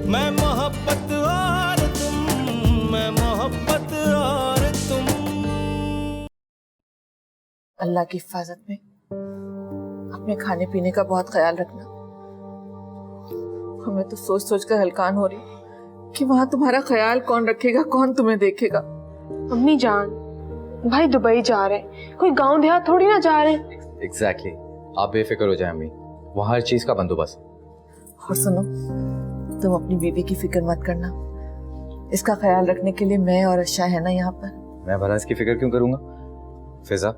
मैं मोहब्बत और तुम, मैं मोहब्बत और तुम। अल्लाह की हिफाजत में अपने खाने पीने का बहुत ख्याल रखना। हमें तो सोच सोच कर हलकान हो रही कि वहां तुम्हारा ख्याल कौन रखेगा, कौन तुम्हें देखेगा। अम्मी जान, भाई दुबई जा रहे हैं, कोई गांव देहात थोड़ी ना जा रहे हैं। एग्जैक्टली आप बेफिक्र हो जाए अम्मी, वहाँ हर चीज का बंदोबस्त। और सुनो, तुम अपनी बीवी की फिक्र मत करना, इसका ख्याल रखने के लिए मैं और अच्छा है ना यहाँ पर। मैं भला इसकी फिक्र क्यों करूंगा? फिजा,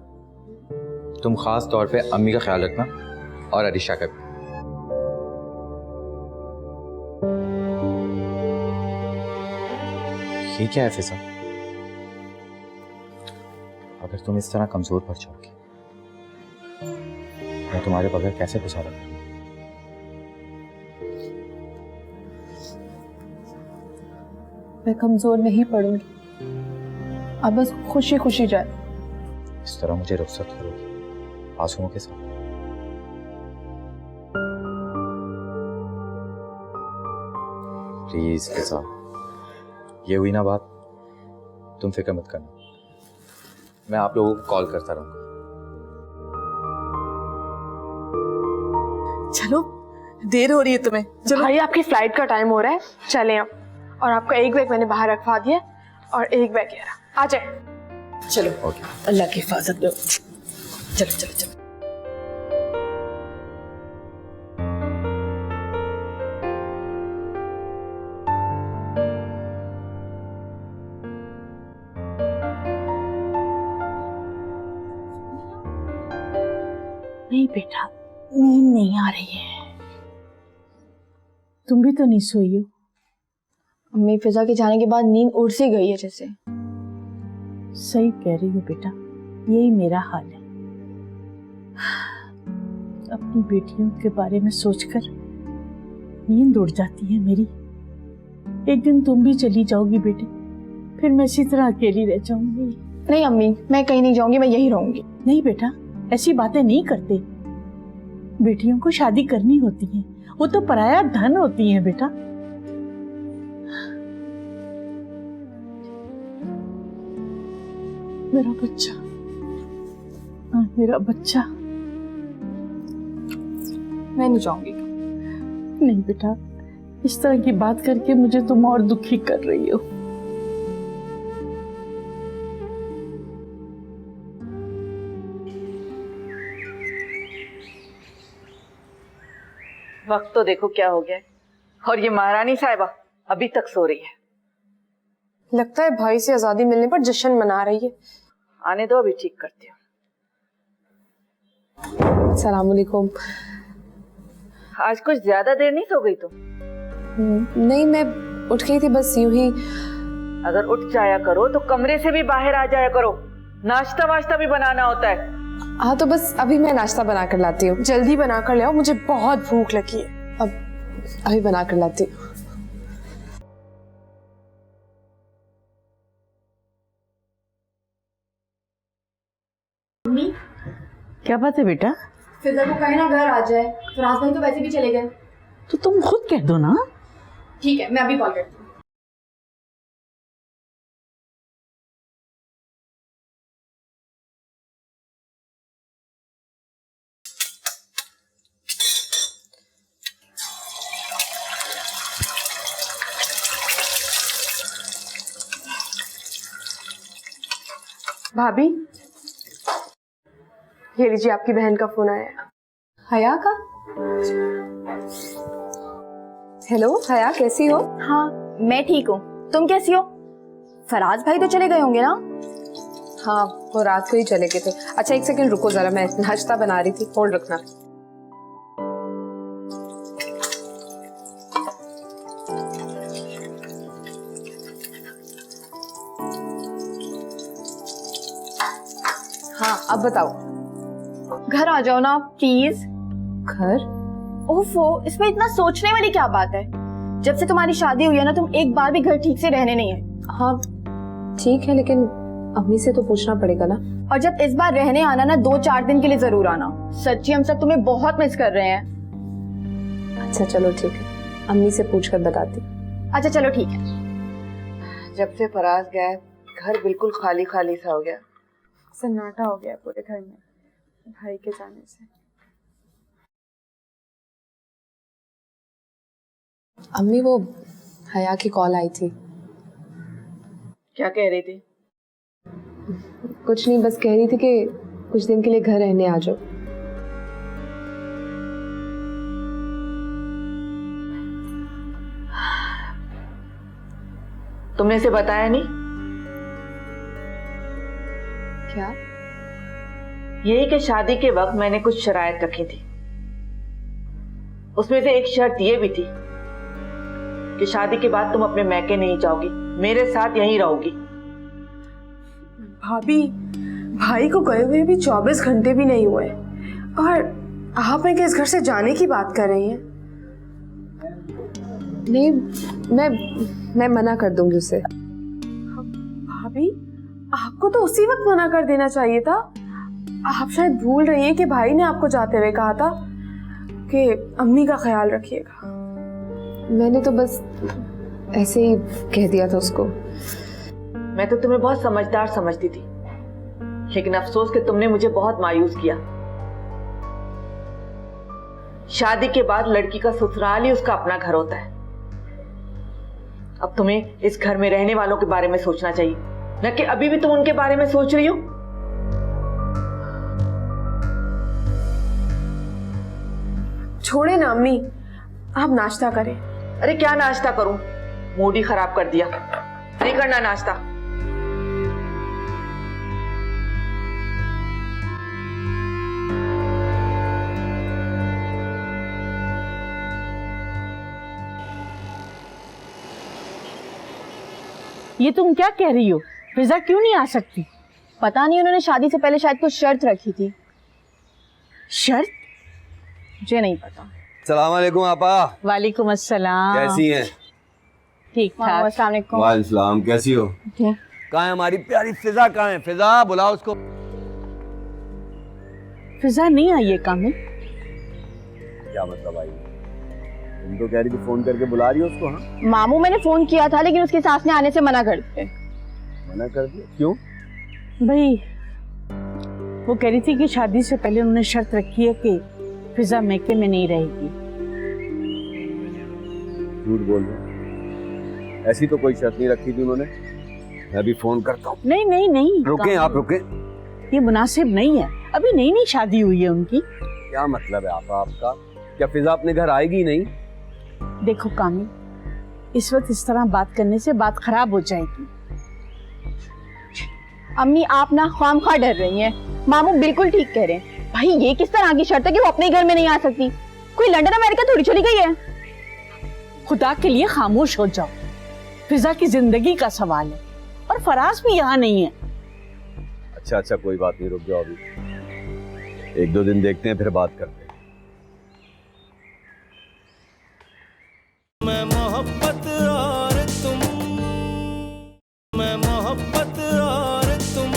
तुम खास तौर पे अम्मी का ख्याल रखना और अरिशा का भी। ये क्या है फिजा? अगर तुम इस तरह कमजोर पड़ जाओगी, मैं तुम्हारे बगैर कैसे गुजारा करूंगा? मैं कमजोर नहीं पड़ूंगी, अब बस खुशी खुशी जाए। इस तरह मुझे रुखसत करोगी आंसुओं के साथ? प्लीज फिजा, ये हुई ना बात, तुम फिक्र मत करना, मैं आप लोगों को कॉल करता रहूंगा। चलो, देर हो रही है तुम्हें, चलो। भाई आपकी फ्लाइट का टाइम हो रहा है, चलें अब। और आपका एक बैग मैंने बाहर रखवा दिया और एक बैग ये रहा, आ जाए। चलो, ओके। अल्लाह की हिफाजत में। चलो चलो चलो। नहीं बेटा, नींद नहीं आ रही है। तुम भी तो नहीं सोई हो? अम्मी फिजा के जाने के बाद नींद उड़ सी गई है जैसे। सही कह रही हो बेटा, यही मेरा हाल है। अपनी बेटियों के बारे में सोचकर नींद उड़ जाती है मेरी। एक दिन तुम भी चली जाओगी बेटे, फिर मैं इसी तरह अकेली रह जाऊंगी। नहीं अम्मी, मैं कहीं नहीं जाऊंगी, मैं यहीं रहूंगी। नहीं बेटा, ऐसी बातें नहीं करते। बेटियों को शादी करनी होती है, वो तो पराया धन होती है बेटा। मेरा बच्चा, मेरा बच्चा। मैं नहीं जाऊंगी। नहीं बेटा, इस तरह की बात करके मुझे तुम और दुखी कर रही हो। वक्त तो देखो क्या हो गया है, और ये महारानी साहिबा अभी तक सो रही है। लगता है भाई से आजादी मिलने पर जश्न मना रही है। आने दो, अभी ठीक करती हूँ। अस्सलाम वालेकुम। आज कुछ ज्यादा देर नहीं सो गई तुम? नहीं, मैं उठ गई थी बस यूं ही। अगर उठ जाया करो तो कमरे से भी बाहर आ जाया करो, नाश्ता वाश्ता भी बनाना होता है। हाँ तो बस अभी मैं नाश्ता बना कर लाती हूँ। जल्दी बना कर ले आओ, मुझे बहुत भूख लगी है। अब अभी बना कर लाती हूँ। क्या बात है बेटा? फिजा को कहे ना घर आ जाए, फराज भाई तो वैसे भी चले गए। तो तुम खुद कह दो ना। ठीक है, मैं अभी कॉल करती हूँ। भाभी, ये लीजिए आपकी बहन का फोन आया है। हया का? हेलो हया, कैसी हो? हाँ मैं ठीक हूँ, तुम कैसी हो? फराज भाई तो चले गए होंगे ना? हाँ, वो रात को ही चले गए थे। अच्छा एक सेकंड रुको जरा, मैं नाश्ता बना रही थी, होल्ड रखना। हाँ अब बताओ। घर आ जाओ ना प्लीज। घर? ओफो, इसमें इतना सोचने वाली क्या बात है? जब से तुम्हारी शादी हुई है ना, तुम एक बार भी घर ठीक से रहने नहीं है। हाँ ठीक है, लेकिन अम्मी से तो पूछना पड़ेगा ना। और जब इस बार रहने आना ना, 2-4 दिन के लिए जरूर आना। सच्ची हम सब तुम्हें बहुत मिस कर रहे हैं। अच्छा चलो ठीक है, अम्मी से पूछकर बताती। अच्छा चलो ठीक है। जब से फराज गया है, घर बिल्कुल खाली खाली सा हो गया। सन्नाटा हो गया पूरे घर में भाई के जाने से। अम्मी वो हया की कॉल आई थी। क्या कह रही थी? कुछ नहीं, बस कह रही थी कि कुछ दिन के लिए घर रहने आ जाओ। तुमने इसे बताया नहीं? क्या? यही कि शादी के वक्त मैंने कुछ शराइत रखी थी। उसमें से एक शर्त ये भी थी कि शादी के बाद तुम अपने मैके नहीं जाओगी, मेरे साथ यहीं रहोगी। भाभी, भाई को गए हुए भी 24 घंटे भी नहीं हुए और आप हैं कि इस घर से जाने की बात कर रही हैं? नहीं, मैं मना कर दूंगी उसे। भाभी, आपको तो उसी वक्त मना कर देना चाहिए था। आप शायद भूल रही हैं कि भाई ने आपको जाते हुए कहा था कि अम्मी का ख्याल रखिएगा। मैंने तो बस ऐसे ही कह दिया था उसको। मैं तो तुम्हें बहुत समझदार समझती थी, लेकिन अफसोस कि तुमने मुझे बहुत मायूस किया। शादी के बाद लड़की का ससुराल ही उसका अपना घर होता है। अब तुम्हें इस घर में रहने वालों के बारे में सोचना चाहिए, न कि अभी भी तुम उनके बारे में सोच रही हो। छोड़े ना अम्मी, आप नाश्ता करें। अरे क्या नाश्ता करूं, मूड ही खराब कर दिया। नहीं करना नाश्ता। ये तुम क्या कह रही हो? फिजा क्यों नहीं आ सकती? पता नहीं, उन्होंने शादी से पहले शायद कुछ शर्त रखी थी। शर्त? मुझे नहीं पता। सलाम वालेकुम आपा। वालेकुम अस्सलाम। कैसी हैं? ठीक ठाक। अस्सलाम वालेकुम। वालेकुम, कैसी हो? कहाँ है हमारी प्यारी फिजा? कहाँ है फिजा? बुलाओ उसको। फिजा नहीं आई है कामिल। क्या मतलब आई? तुम तो कह रही थी फोन करके बुला रही हो उसको। हाँ, मामू, मैंने फोन किया था लेकिन उसकी सास ने आने से मना कर दिया। मना कर दिया? क्यों? भाई वो कह रही थी कि शादी से पहले उन्होंने शर्त रखी है कि फिजा मैके में नहीं रहेगी। झूठ बोल रहे हो? ऐसी तो कोई शर्त नहीं रखी थी उन्होंने। मैं भी फोन करता हूँ। नहीं नहीं नहीं, रुके आप, रुके। ये मुनासिब नहीं है, अभी नई नई शादी हुई है उनकी। क्या मतलब है आपका? क्या फिजा अपने घर आएगी नहीं? देखो कामिल, इस वक्त इस तरह बात करने से बात खराब हो जाएगी। अम्मी, आप ना ख्वामख्वाह डर रही हैं। मामू बिल्कुल ठीक कह रहे हैं। भाई ये किस तरह की शर्त है कि वो अपने घर में नहीं आ सकती? कोई लंदन अमेरिका थोड़ी चली गई है। खुदा के लिए खामोश हो जाओ, फिजा की जिंदगी का सवाल है और फराज भी यहाँ नहीं है। अच्छा कोई बात नहीं, रुक जाओ, अभी 1-2 दिन देखते हैं, फिर बात करते हैं। मैं मोहब्बत और तुम, मैं मोहब्बत और तुम।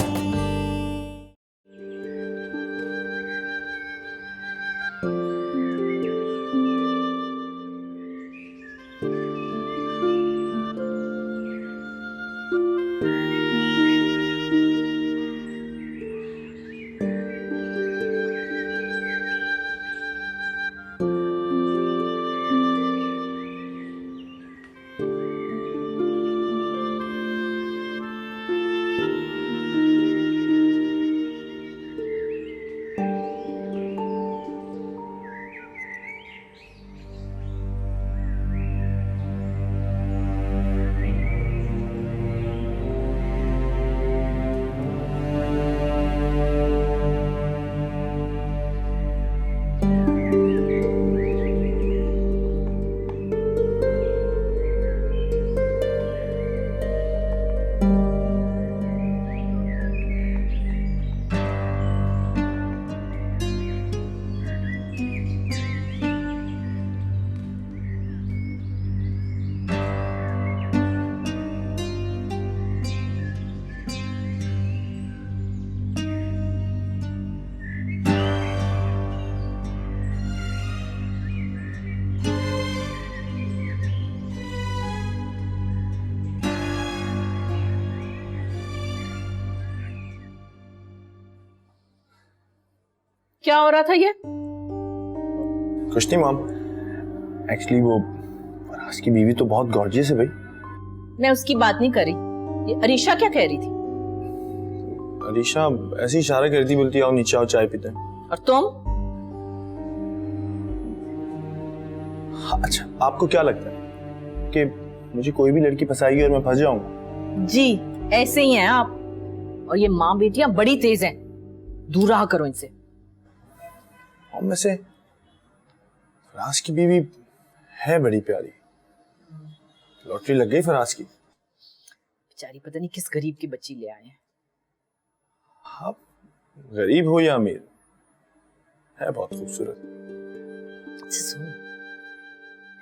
क्या हो रहा था ये? कुछ नहीं मॉम, एक्चुअली वो फराज की बीवी तो बहुत गॉर्जियस है भाई। मैं उसकी बात नहीं करी, ये अरीशा क्या कह रही थी? अलीशा ऐसे ही इशारा करती, बोलती आओ नीचे आओ चाय पीते हैं। और तुम? हाँ, अच्छा आपको क्या लगता है कि मुझे कोई भी लड़की फंसाएगी और मैं फंस जाऊंगा? जी ऐसे ही हैं आप। और ये माँ बेटियां बड़ी तेज हैं, दूर रहा करो इनसे। और में से फराज की बीवी है बड़ी प्यारी, लॉटरी लग गई फराज की। बेचारी पता नहीं किस गरीब की बच्ची ले आए हैं। हाँ, गरीब हो या अमीर, है बहुत खूबसूरत। अच्छा सुन,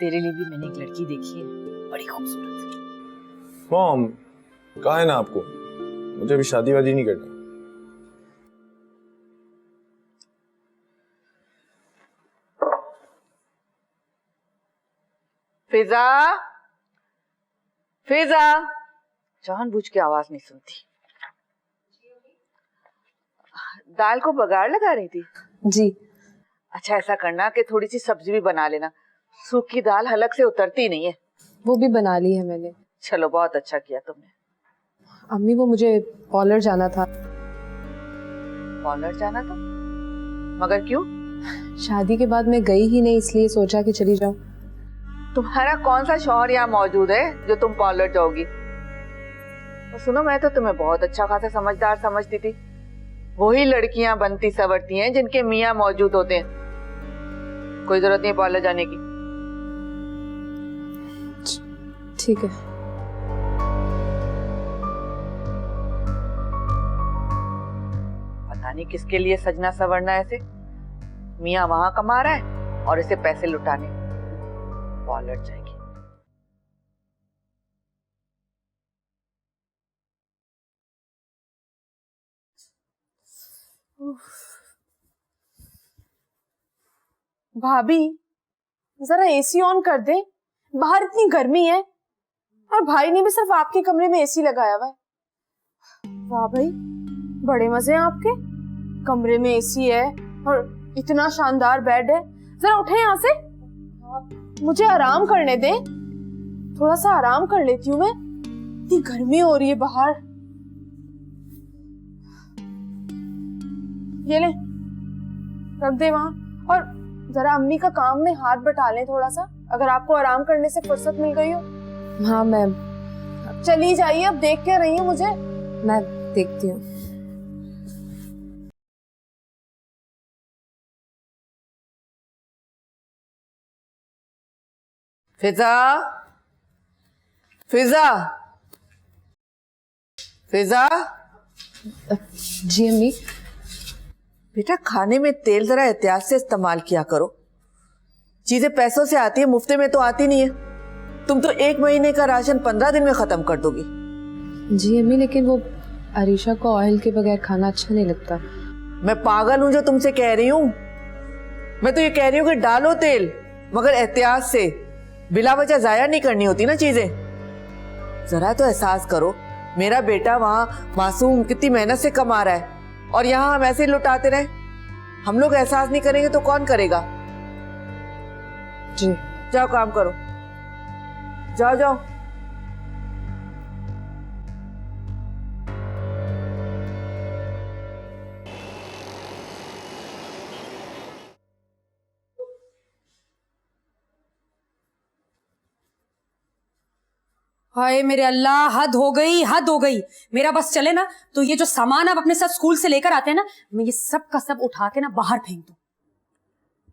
तेरे लिए भी मैंने एक लड़की देखी है, बड़ी खूबसूरत। मॉम कहा है ना आपको, मुझे अभी शादी वादी नहीं करनी। फिजा, फिजा, जानबूझ के आवाज नहीं सुनती। दाल को बघाड़ लगा रही थी? जी। अच्छा ऐसा करना कि थोड़ी सी सब्जी भी बना लेना, सूखी दाल हलक से उतरती नहीं है। वो भी बना ली है मैंने। चलो बहुत अच्छा किया तुमने। अम्मी वो मुझे पार्लर जाना था। पार्लर जाना था? मगर क्यों? शादी के बाद मैं गई ही नहीं, इसलिए सोचा कि चली जाऊं। तुम्हारा कौन सा शौहर यहाँ मौजूद है जो तुम पार्लर जाओगी? और सुनो, मैं तो तुम्हें बहुत अच्छा खासा समझदार समझती थी। वही लड़कियां बनती सवरती हैं जिनके मियाँ मौजूद होते हैं। कोई जरूरत नहीं पार्लर जाने की। ठीक है। पता नहीं किसके लिए सजना सवरना ऐसे। मियाँ वहां कमा रहा है और इसे पैसे लुटाने पार्लर जाएगी। भाभी जरा एसी ऑन कर दे, बाहर इतनी गर्मी है। और भाई ने भी सिर्फ आपके कमरे में एसी लगाया हुआ है। वाह भाई, बड़े मजे हैं आपके। कमरे में एसी है और इतना शानदार बेड है। जरा उठे यहाँ से, मुझे आराम करने दे। थोड़ा सा आराम कर लेती हूँ मैं, इतनी गर्मी हो रही है बाहर। ये ले, रख दे वहां। और जरा अम्मी का काम में हाथ बटा लें थोड़ा सा, अगर आपको आराम करने से फुर्सत मिल गई हो। हाँ मैम। चली जाइए, अब देख के रही हूँ मुझे। मैं देखती हूँ। फिजा, फिजा, फिजा। जी अम्मी। बेटा खाने में तेल जरा एहतियात से इस्तेमाल किया करो। चीजें पैसों से आती है, मुफ्ते में तो आती नहीं है। तुम तो 1 महीने का राशन 15 दिन में खत्म कर दोगी। जी अम्मी, लेकिन वो अरीशा को ऑयल के बगैर खाना अच्छा नहीं लगता। मैं पागल हूं जो तुमसे कह रही हूँ? मैं तो ये कह रही हूँ कि डालो तेल, मगर एहतियात से। बिला वजह जाया नहीं करनी होती ना चीजें। जरा तो एहसास करो, मेरा बेटा वहां मासूम कितनी मेहनत से कमा रहा है और यहाँ हम ऐसे लुटाते रहे। हम लोग एहसास नहीं करेंगे तो कौन करेगा? जी। जाओ काम करो, जाओ जाओ। हाय मेरे अल्लाह, हद हो गई, हद हो गई। मेरा बस चले ना तो ये जो सामान आप अपने साथ स्कूल से लेकर आते हैं ना, मैं ये सब का सब उठा के ना बाहर फेंक दूं।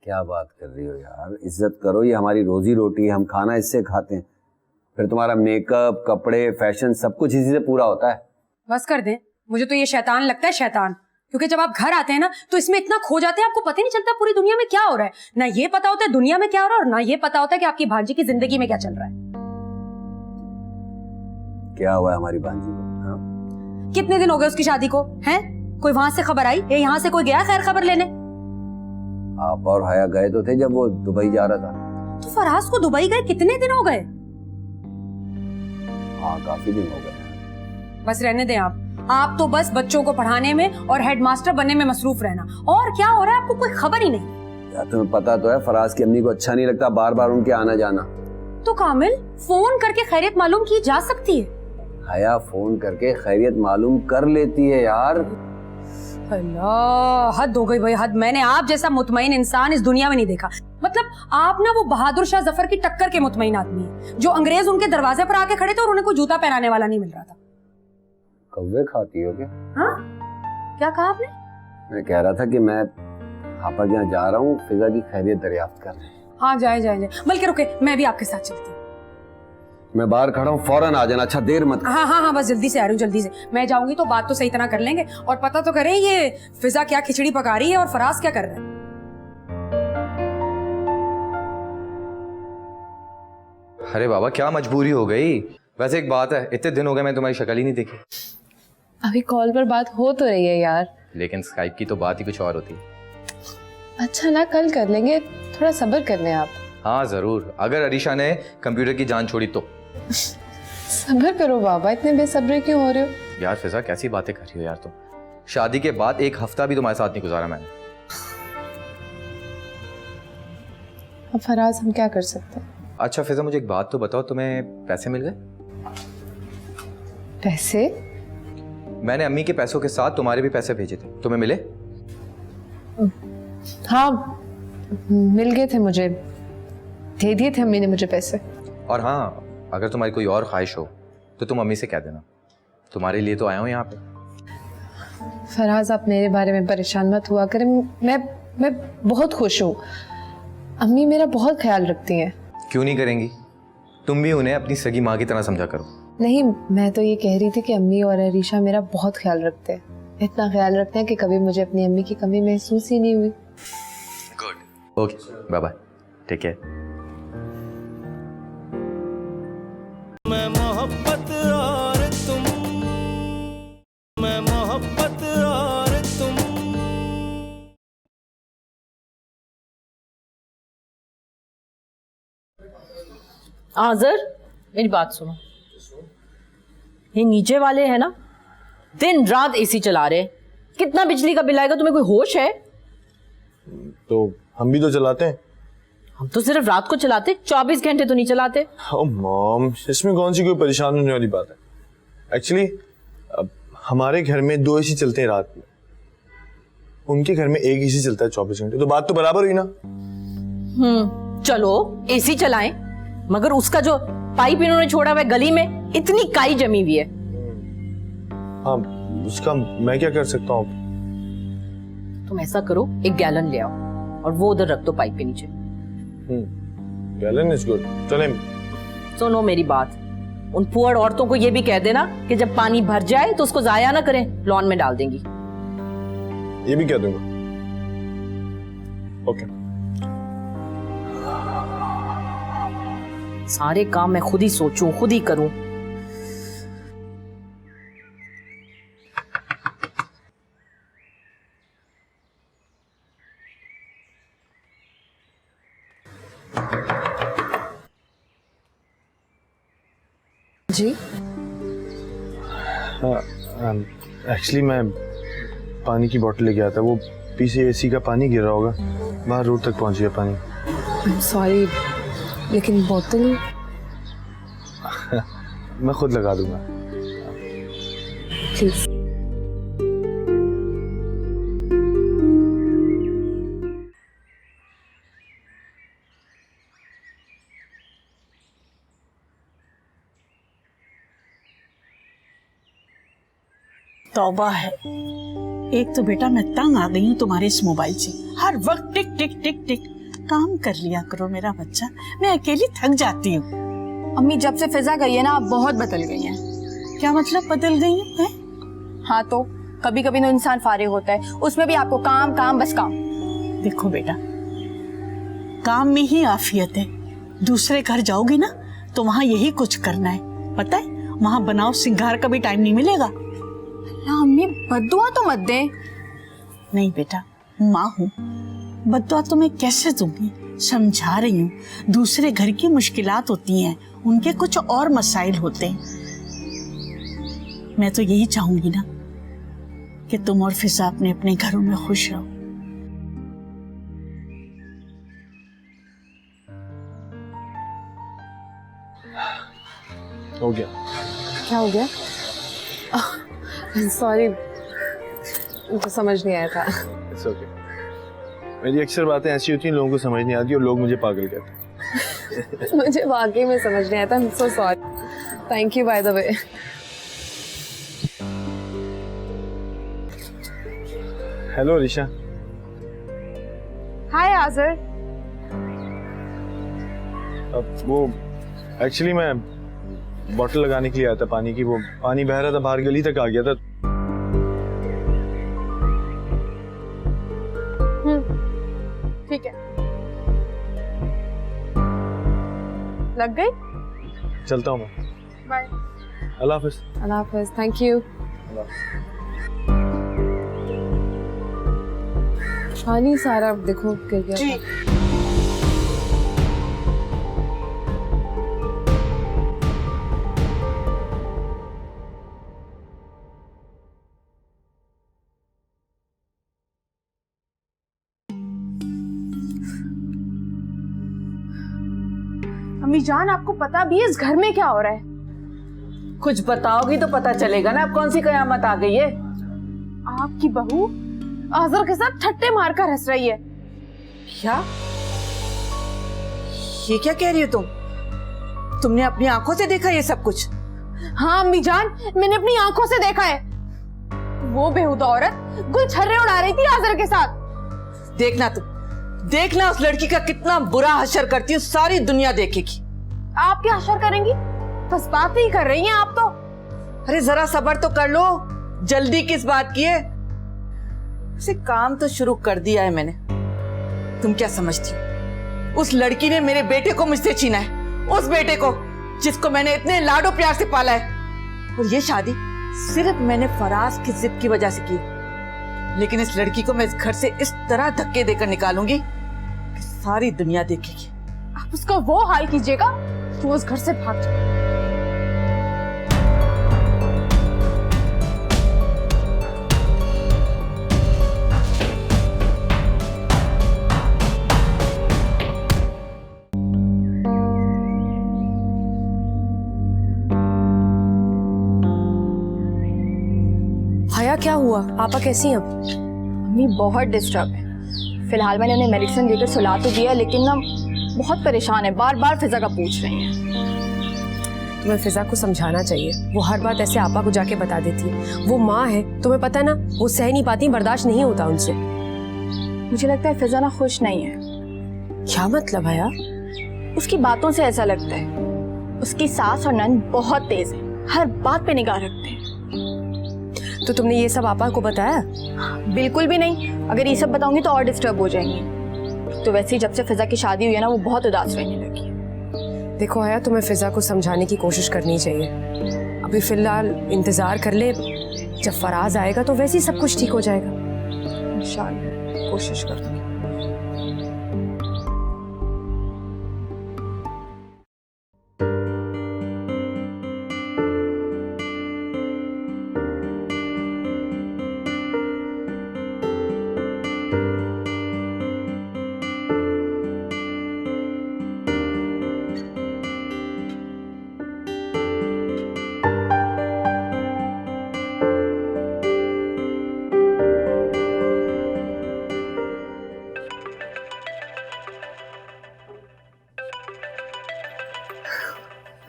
क्या बात कर रही हो यार, इज्जत करो, ये हमारी रोजी रोटी है, हम खाना इससे खाते हैं। फिर तुम्हारा मेकअप, कपड़े, फैशन सब कुछ इसी से पूरा होता है। बस कर दें, मुझे तो ये शैतान लगता है, शैतान। क्योंकि जब आप घर आते हैं ना तो इसमें इतना खो जाते हैं, आपको पता ही नहीं चलता पूरी दुनिया में क्या हो रहा है। ना ये पता होता है दुनिया में क्या हो रहा है और ना ये पता होता है कि आपकी भांजी की जिंदगी में क्या चल रहा है। क्या हुआ है हमारी भांजी को? हाँ? कितने दिन हो गए उसकी शादी को? हैं? कोई वहां से खबर आई या यहाँ से कोई गया खैर खबर लेने? आप और हया गए तो थे जब वो दुबई जा रहा था। तो फराज को दुबई गए कितने दिन हो गए? हाँ काफी दिन हो गए। बस रहने दें आप। आप तो बस बच्चों को पढ़ाने में और हेडमास्टर बनने में मसरूफ रहना, और क्या हो रहा है आपको कोई खबर ही नहीं। यार तुम्हें पता तो है फराज की अम्मी को अच्छा नहीं लगता बार बार उनके आना जाना। तो कामिल, फोन करके खैरियत मालूम की जा सकती है। हया फोन करके खैरियत मालूम कर लेती है यार। अल्लाह, हद हो गई भाई, हद। मैंने आप जैसा मुतमईन इंसान इस दुनिया में नहीं देखा। मतलब आप ना वो बहादुर शाह जफर की टक्कर के मुतमईन आदमी है, जो अंग्रेज उनके दरवाजे पर आके खड़े थे और उन्हें कोई जूता पहनाने वाला नहीं मिल रहा था। कौवे खाती हो क्या? हाँ, क्या कहा आपने? मैं कह रहा था कि मैं आपा के यहाँ जा रहा हूँ फिजा की खैरियत दरियाफ्त करने। हाँ, जाए जाए जाए, बल्कि रुके, मैं भी आपके साथ चलती हूँ। मैं बाहर खड़ा हूँ, फौरन आ जाना, अच्छा देर मत। हाँ हाँ हाँ, बस जल्दी से आ रही हूँ, जल्दी से। मैं जाऊंगी तो बात तो सही तरह कर लेंगे, और पता तो करें ये फिजा क्या खिचड़ी पका रही है और फराज क्या कर रहा है। अरे बाबा, क्या मजबूरी हो गई? वैसे एक बात है, इतने दिन हो गए मैं तुम्हारी शक्ल ही नहीं देखी। अभी कॉल पर बात हो तो रही है यार। लेकिन स्काइप की तो बात ही कुछ और होती है। अच्छा ना, कल कर लेंगे, थोड़ा सब्र कर लें आप। हाँ जरूर, अगर अरीशा ने कंप्यूटर की जान छोड़ी तो। सब्र करो बाबा, इतने बेसब्रे क्यों हो रहे हो? यार फिजा, कैसी बातें कर रही हो यार तुम। शादी के बाद एक हफ्ता भी तुम्हारे साथ नहीं गुजारा मैंने। अब फराज, हम क्या कर सकते हैं? अच्छा फिजा, मुझे एक बात तो बताओ, तुम्हें पैसे मिल गए? पैसे? मैंने अम्मी के पैसों के साथ तुम्हारे भी पैसे भेजे थे, तुम्हें मिले? हाँ, मिल गए थे मुझे, दे दिए थे अम्मी ने मुझे पैसे। और हाँ, अगर तुम्हारी कोई और ख्वाहिश हो तो तुम अम्मी से कह देना, तुम्हारे लिए तो आया हूँ यहाँ पे। फराज, आप मेरे बारे में परेशान मत हुआ करें, मैं बहुत खुश हूँ। अम्मी मेरा बहुत ख्याल रखती हैं। क्यों नहीं करेंगी? तुम भी उन्हें अपनी सगी माँ की तरह समझा करो। नहीं, मैं तो ये कह रही थी कि अम्मी और अरीशा मेरा बहुत ख्याल रखते हैं, इतना ख्याल रखते हैं कि कभी मुझे अपनी अम्मी की कमी महसूस ही नहीं हुई। Good, okay, bye bye, take care. मैं मोहब्बत और तुम, मैं मोहब्बत और तुम। आज़र, मेरी बात सुनो। ये नीचे वाले हैं ना, दिन रात एसी चला रहे, कितना बिजली का बिल आएगा? तुम्हें कोई होश है? तो हम भी तो चलाते हैं। हम तो सिर्फ रात को चलाते, 24 घंटे तो नहीं चलाते। ओह मॉम, इसमें कौन सी कोई परेशान होने वाली बात है? एक्चुअली हमारे घर में 2 एसी चलते हैं रात में, उनके घर में 1 एसी चलता है 24 घंटे, तो बात तो बराबर हुई ना। चलो एसी चलाएं, मगर उसका जो पाइप इन्होंने छोड़ा हुआ है गली में, इतनी काई जमी हुई है। हाँ, उसका मैं क्या कर सकता हूँ? तुम ऐसा करो, 1 गैलन ले आओ और वो उधर रख दो पाइप के नीचे। Gallon is good. चलें। सुनो मेरी बात, उन पुअर औरतों को ये भी कह देना कि जब पानी भर जाए तो उसको जाया ना करें, लॉन में डाल देंगी। ये भी कह दूंगा। ओके। सारे काम मैं खुद ही सोचूं, खुद ही करूं। जी? एक्चुअली मैं पानी की बोतल लेके आया था, वो पीछे एसी का पानी गिर रहा होगा, बाहर रोड तक पहुंच गया पानी। सॉरी, लेकिन बोतल मैं खुद लगा दूंगा। प्लीज। तौबा है, एक तो बेटा मैं तंग आ गई हूँ तुम्हारे इस मोबाइल से, हर वक्त टिक टिक टिक टिक। काम कर लिया करो मेरा बच्चा, मैं अकेली थक जाती हूँ। अम्मी, जब से फिजा गई है ना, आप बहुत बदल गई हैं। क्या मतलब बदल गई है? हाँ तो कभी कभी तो इंसान फारिग होता है, उसमें भी आपको काम काम बस काम। देखो बेटा, काम में ही आफियत है। दूसरे घर जाओगी ना तो वहाँ यही कुछ करना है, पता है? वहाँ बनाओ सिंगार का भी टाइम नहीं मिलेगा। अम्मी, बद्दुआ तो मत दे। नहीं बेटा, माँ हूँ, बद्दुआ तो मैं कैसे दूंगी? समझा रही हूँ, दूसरे घर की मुश्किलात होती हैं, उनके कुछ और मसाइल होते हैं। मैं तो यही चाहूंगी ना कि तुम और फिजा अपने अपने घरों में खुश रहो। हो गया। क्या हो गया? सॉरी, मुझे समझ नहीं आया था। It's okay. मेरी अक्सर बातें ऐसी होती हैं, लोगों को समझ नहीं आती और लोग मुझे पागल कहते हैं। मुझे वाकई में समझ नहीं आया था। I'm so sorry. Thank you by the way. Hello Risha. Hi Azar. अब वो एक्चुअली मैं बॉटल लगाने के लिए आया था पानी की, वो पानी बह रहा था, बाहर गली तक आ गया था। ठीक है, लग गई? चलता हूँ मैं। बाय। अल्लाह हाफिज। अल्लाह हाफिज। Thank you. पानी सारा देखो गिर गया था। अम्मी जान, आपको पता भी है इस घर में क्या हो रहा है? कुछ बताओगी तो पता चलेगा ना अब कौन सी कयामत आ गई है। आपकी बहू आज़र के साथ ठट्टे मारकर हंस रही है। क्या? ये क्या कह रही हो तुम? तुमने अपनी आंखों से देखा ये सब कुछ? हाँ अम्मी जान, मैंने अपनी आंखों से देखा है। वो बेहुदा औरत गुलछर्रे उड़ा रही थी आज़र के साथ। देखना तुम, देखना उस लड़की का कितना बुरा हशर करती हूँ, सारी दुनिया देखेगी। आप क्या हशर करेंगी? बस बात ही कर रही हैं आप तो। अरे जरा सब्र तो कर लो, जल्दी किस बात की है? उसे काम तो शुरू कर दिया है मैंने। तुम क्या समझती हो? उस लड़की ने मेरे बेटे को मुझसे छीना है, उस बेटे को जिसको मैंने इतने लाडो प्यार से पाला है। और ये शादी सिर्फ मैंने फराज की जिद की वजह से की। लेकिन इस लड़की को मैं इस घर से इस तरह धक्के देकर निकालूंगी कि सारी दुनिया देखेगी। आप उसका वो हाल कीजिएगा कि वो उस घर से भाग जाए। हया, क्या हुआ? पापा कैसी हैं अब? मम्मी बहुत डिस्टर्ब है। फिलहाल मैंने उन्हें मेडिसिन देकर सुला तो दिया, लेकिन ना बहुत परेशान है, बार बार फिजा का पूछ रही हैं। तुम्हें फिजा को समझाना चाहिए। वो हर बात ऐसे आपा को जाके बता देती है। वो माँ है, तुम्हें पता है ना, वो सह नहीं पाती, बर्दाश्त नहीं होता उनसे। मुझे लगता है फिजा ना खुश नहीं है। क्या मतलब हया? उसकी बातों से ऐसा लगता है। उसकी सास और नंद बहुत तेज है, हर बात पे निगाह रखते हैं। तो तुमने ये सब आपा को बताया? बिल्कुल भी नहीं। अगर ये सब बताऊंगी तो और डिस्टर्ब हो जाएंगी। तो वैसे ही जब से फिजा की शादी हुई है ना, वो बहुत उदास रहने लगी है। देखो हया, तुम्हें फिजा को समझाने की कोशिश करनी चाहिए। अभी फिलहाल इंतजार कर ले, जब फराज आएगा तो वैसे ही सब कुछ ठीक हो जाएगा। इंशाल्लाह कोशिश कर दूंगी।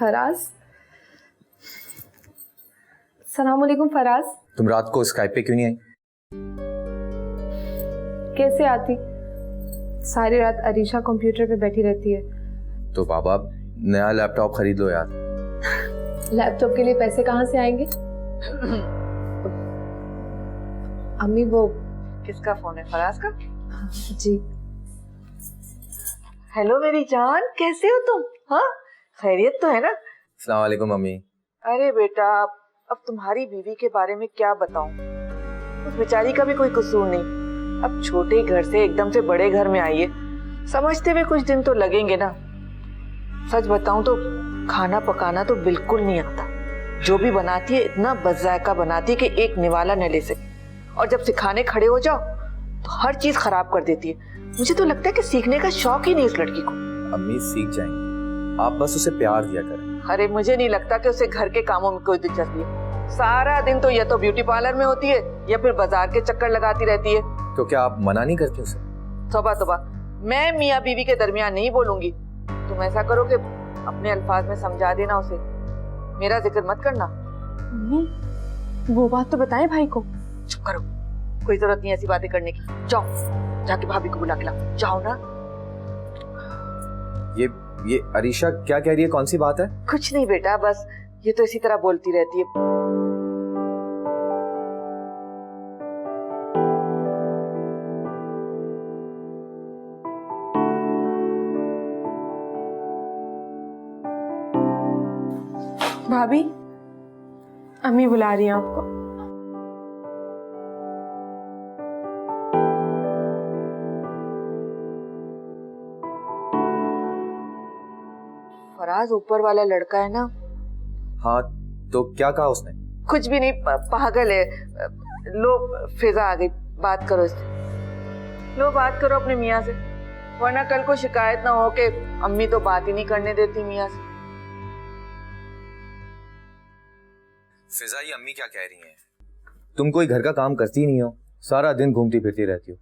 फराज, सलाम अलैकुम फराज। तुम रात को स्काइप पे क्यों नहीं आई? कैसे आती? सारी रात अरीशा कंप्यूटर पे बैठी रहती है। तो बाबा नया लैपटॉप खरीद लो यार। लैपटॉप के लिए पैसे कहाँ से आएंगे? अम्मी वो किसका फोन है? फराज का? जी। हेलो मेरी जान, कैसे हो तुम? हाँ, खैरियत तो है ना? अस्सलाम वालेकुम मम्मी। अरे बेटा, अब तुम्हारी बीवी के बारे में क्या बताऊं? उस बेचारी का भी कोई कसूर नहीं। अब छोटे घर से एकदम से बड़े घर में आई है, समझते हुए कुछ दिन तो लगेंगे ना। सच बताऊं तो खाना पकाना तो बिल्कुल नहीं आता। जो भी बनाती है इतना बज़ायका बनाती है कि एक निवाला न ले सके, और जब सिखाने खड़े हो जाओ तो हर चीज खराब कर देती है। मुझे तो लगता है कि सीखने का शौक ही नहीं उस लड़की को। अम्मी सीख जाएंगी, आप बस उसे प्यार दिया करें। अरे मुझे नहीं लगता कि उसे घर के कामों में कोई दिलचस्पी है। सारा दिन तो या तो ब्यूटी पार्लर में होती है या फिर बाजार के चक्कर लगाती रहती है। तो क्या आप मना नहीं करती उसे? तौबा तौबा, मैं मियाँ बीवी के दरमियान नहीं बोलूंगी। तुम ऐसा करो कि अपने अल्फाज में समझा देना उसे, मेरा जिक्र मत करना। मम्मी वो बात तो बताए भाई को। चुप करो, कोई जरूरत नहीं ऐसी बातें करने की। जाओ जाके भाभी को बुला के लाओ, जाओ ना। ये अरीशा क्या कह रही है, कौन सी बात है? कुछ नहीं बेटा, बस ये तो इसी तरह बोलती रहती है। भाभी अम्मी बुला रही हैं आपको। फराज ऊपर वाला लड़का है ना? हाँ, तो क्या कहा उसने? कुछ भी नहीं, पागल है। लो फिजा आ गई, बात करो इससे। लो बात करो अपने मियाँ से, वरना कल को शिकायत ना हो कि अम्मी तो बात ही नहीं करने देती मियाँ से। फिजा, ये अम्मी क्या कह रही हैं? तुम कोई घर का काम करती नहीं हो, सारा दिन घूमती फिरती रहती हो,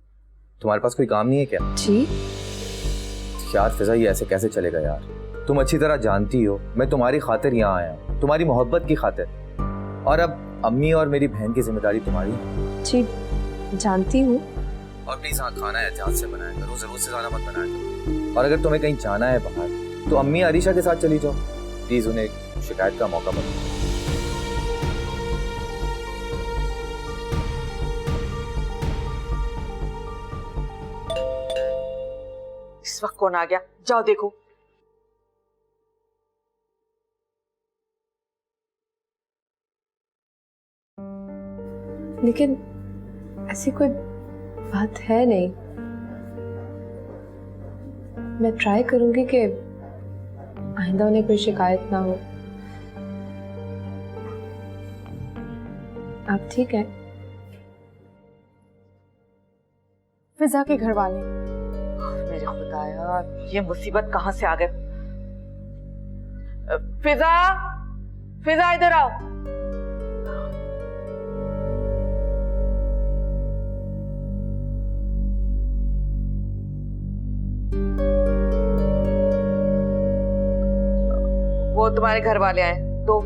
तुम्हारे पास कोई काम नहीं है क्या? जी यार फिजा, ये ऐसे कैसे चलेगा यार? तुम अच्छी तरह जानती हो मैं तुम्हारी खातिर यहाँ आया हूँ, तुम्हारी मोहब्बत की खातिर, और अब अम्मी और मेरी बहन की जिम्मेदारी तुम्हारी। जी जानती हूँ। और प्लीज हाँ, खाना एहतियात से बनाया करो, जरूरत से ज्यादा मत बनाया करो। और अगर तुम्हें कहीं जाना है बाहर तो अम्मी अरीशा के साथ चली जाओ, प्लीज उन्हें शिकायत का मौका मत दो। इस वक्त कौन आ गया? जाओ देखो। लेकिन ऐसी कोई बात है नहीं। मैं ट्राई करूंगी कि आइंदा उन्हें कोई शिकायत ना हो। आप ठीक हैं? फिजा के घर वाले। मेरे खुदाया, ये मुसीबत कहाँ से आ गए? फिजा, फिजा इधर आओ। वो तुम्हारे घर वाले आए तो।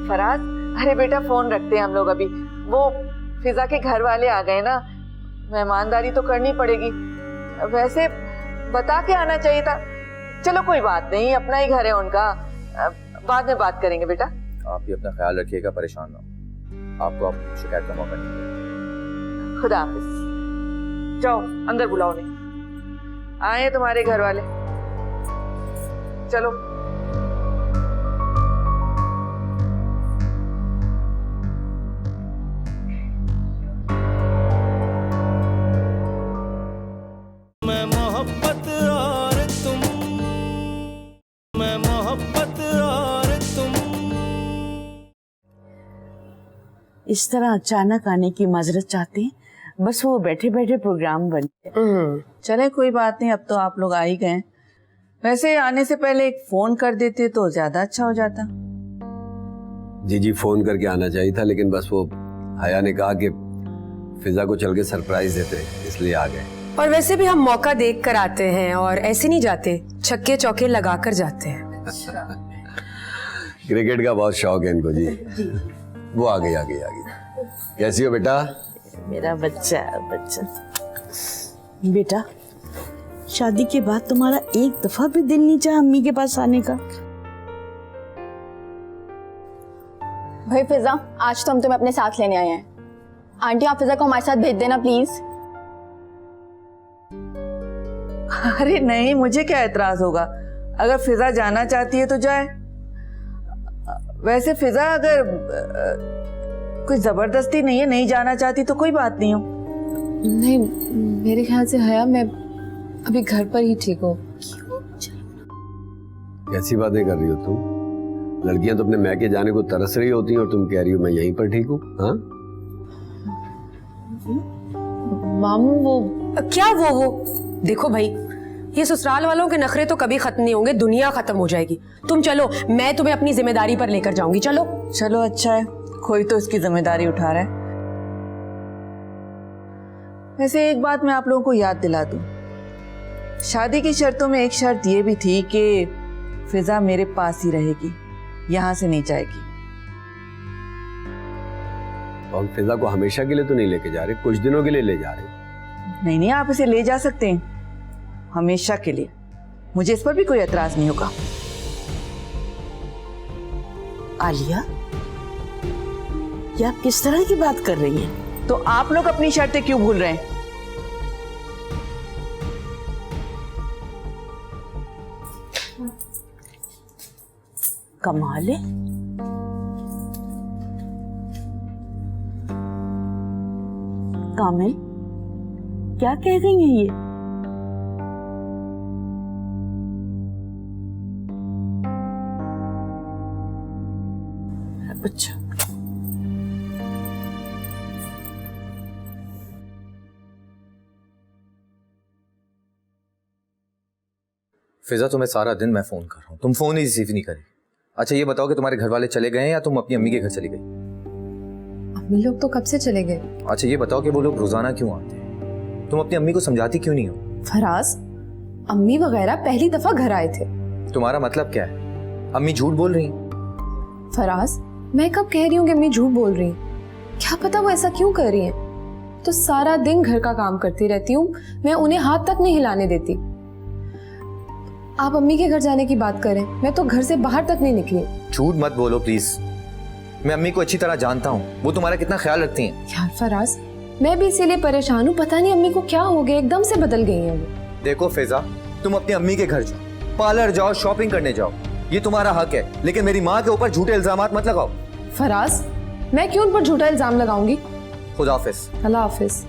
फराज, अरे बेटा फोन रखते हैं हम लोग अभी। वो फिजा के घर वाले आ गए ना, मेहमानदारी तो करनी पड़ेगी। वैसे बता के आना चाहिए था। चलो कोई बात नहीं, अपना ही घर है उनका, बाद में बात करेंगे बेटा। आप भी अपना ख्याल रखिएगा, परेशान ना हो। आपको आप शिकायत का मौका नहीं मिलेगा। खुदा हाफिज। जाओ अंदर बुलाओ उन्हें, आए तुम्हारे घर वाले। चलो। मैं मोहब्बत और तुम, मैं मोहब्बत और तुम। इस तरह अचानक आने की माजरत चाहते हैं, बस वो बैठे बैठे प्रोग्राम बन गए। चले कोई बात नहीं, अब तो आप लोग आ ही गए। वैसे आने से पहले एक फोन कर देते तो ज्यादा अच्छा हो जाता। जी फोन करके आना चाहिए था, लेकिन बस वो हया ने कहा कि फिजा को चल के सरप्राइज देते, इसलिए आ गए। और वैसे भी हम मौका देख कर आते हैं और ऐसे नहीं जाते, छक्के चौके लगा कर जाते हैं। क्रिकेट का बहुत शौक है इनको जी। वो आ गई। कैसी हो बेटा? मेरा बच्चा बेटा, शादी के बाद तुम्हारा एक दफा भी दिल नहीं चाहा अम्मी के पास आने का? भाई फिजा, आज तो हम तुम्हें अपने साथ लेने आए हैं। आंटी आप फिजा को हमारे साथ भेज देना प्लीज। अरे नहीं, मुझे क्या एतराज होगा, अगर फिजा जाना चाहती है तो जाए। वैसे फिजा अगर कोई जबरदस्ती नहीं है, नहीं जाना चाहती तो कोई बात नहीं हो। नहीं, मेरे ख्याल से हया मैं अभी घर पर ही ठीक हूँ। कैसी बातें कर रही हो तुम? लड़कियां तो अपने मैके जाने को तरस रही होती हैं और तुम कह रही हो मैं यहीं पर ठीक हूँ। हाँ मामू वो क्या वो देखो भाई, ये ससुराल वालों के नखरे तो कभी खत्म नहीं होंगे, दुनिया खत्म हो जाएगी। तुम चलो, मैं तुम्हें अपनी जिम्मेदारी पर लेकर जाऊंगी। चलो चलो अच्छा है, कोई तो इसकी जिम्मेदारी उठा रहा है। वैसे एक बात मैं आप लोगों को याद दिला दूं, शादी की शर्तों में एक शर्त ये भी थी कि फिजा मेरे पास ही रहेगी, यहां से नहीं जाएगी। और फिजा को हमेशा के लिए तो नहीं लेके जा रहे, कुछ दिनों के लिए ले जा रहे। नहीं नहीं, आप इसे ले जा सकते हैं हमेशा के लिए, मुझे इस पर भी कोई एतराज नहीं होगा। आलिया, ये आप किस तरह की बात कर रही हैं? तो आप लोग अपनी शर्तें क्यों भूल रहे हैं? कमाल है। कामिल, क्या कह गई हैं ये? अच्छा, फिजा तुम्हें सारा दिन मैं फोन कर रहा हूँ, तुम फोन ही रिसीव नहीं करी। अच्छा ये बताओ कि तुम्हारे घर वाले चले गए हैं या तुम अपनी अम्मी के घर चली गई? अम्मी लोग तो कब से चले गए। अच्छा ये बताओ कि वो लोग रोजाना क्यों आते हैं? तुम अपनी अम्मी को समझाती क्यों नहीं हो? फराज, अम्मी वगैरह पहली दफा घर आए थे। तुम्हारा मतलब क्या है? अम्मी झूठ बोल रही हैं? फराज, मैं कब कह रही हूँ कि अम्मी झूठ बोल रही हैं? क्या पता वो ऐसा क्यों कर रही हैं। तो सारा दिन घर का काम करती रहती हूँ, मैं उन्हें हाथ तक नहीं हिलाने देती। आप अम्मी के घर जाने की बात करें, मैं तो घर से बाहर तक नहीं निकली। झूठ मत बोलो प्लीज, मैं अम्मी को अच्छी तरह जानता हूँ, वो तुम्हारा कितना ख्याल रखती हैं। यार फराज, मैं भी इसीलिए परेशान हूँ, पता नहीं अम्मी को क्या हो गया, एकदम से बदल गई हैं वो। देखो फिजा, तुम अपनी अम्मी के घर जाओ, पार्लर जाओ, शॉपिंग करने जाओ, ये तुम्हारा हक है, लेकिन मेरी माँ के ऊपर झूठे इल्जामात मत लगाओ। फराज, मैं क्यों उन पर झूठा इल्जाम लगाऊंगी? खुदा हाफिज। अल्लाह हाफिज।